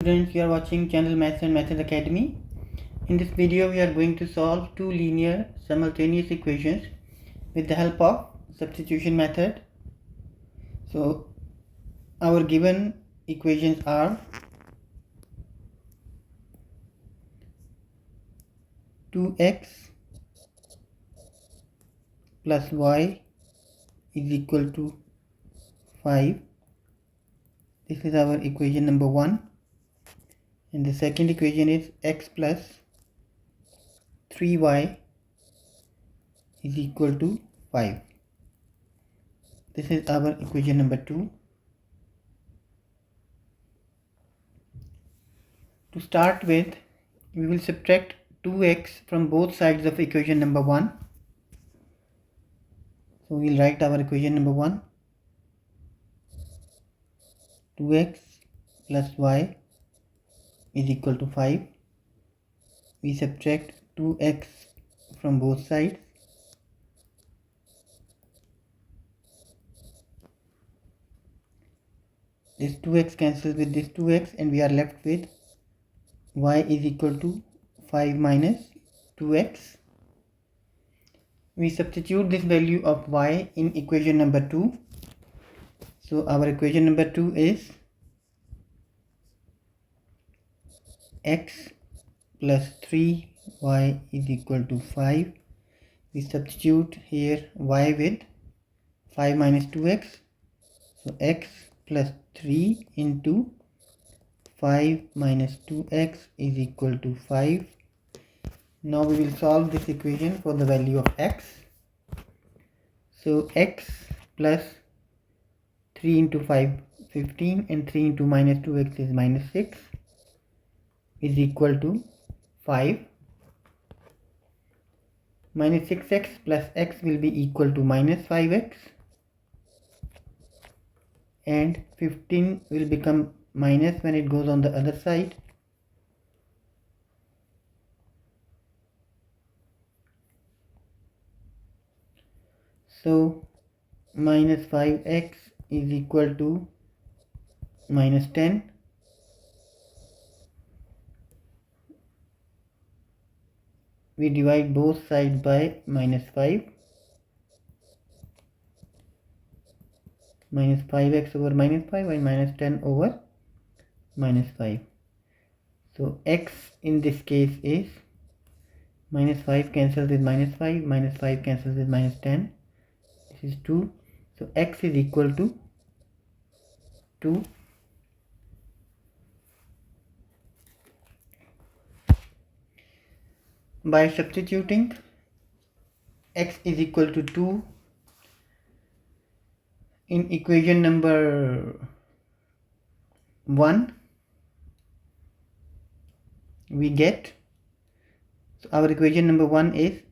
Students, you are watching channel Maths and Methods Academy. In this video, we are going to solve two linear simultaneous equations with the help of substitution method. So, our given equations are 2x plus y is equal to 5. This is our equation number 1. And the second equation is x plus 3y is equal to 5. This is our equation number 2. To start with, we will subtract 2x from both sides of equation number 1. So we will write our equation number 1. 2x plus y is equal to 5. We subtract 2x from both sides. This 2x cancels with this 2x and we are left with y is equal to 5 minus 2x. We substitute this value of y in equation number 2. So our equation number 2 is x plus 3y is equal to 5. We substitute here y with 5 minus 2x. So x plus 3 into 5 minus 2x is equal to 5. Now we will solve this equation for the value of x. So x plus 3 into 5, 15, and 3 into minus 2x is minus 6 is equal to 5. Minus 6x plus x will be equal to minus 5x. And 15 will become minus when it goes on the other side. So minus 5x is equal to minus 10. We divide both sides by minus 5. Minus 5x over minus 5 and minus 10 over minus 5. So x in this case is minus 5 cancels with minus 5, minus 5 cancels with minus 10. This is 2. So x is equal to 2. By substituting x is equal to 2 in equation number 1, we get, so our equation number 1 is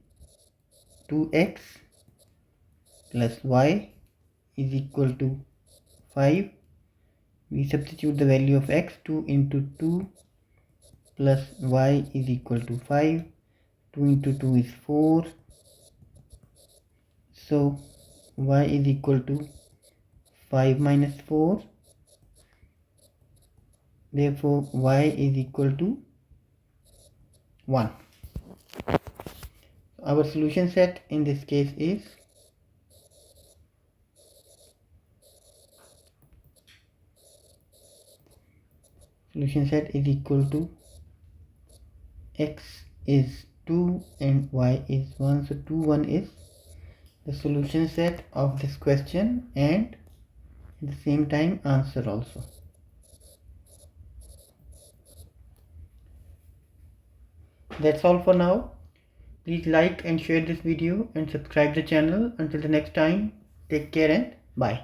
2x plus y is equal to 5. We substitute the value of x, 2 into 2 plus y is equal to 5. 2 into 2 is 4. So y is equal to 5 minus 4. Therefore y is equal to 1. Our solution set in this case is equal to x is 2 and y is 1. So 2, 1 is the solution set of this question and at the same time answer also. That's all for now. Please like and share this video and subscribe the channel. Until the next time, take care and bye.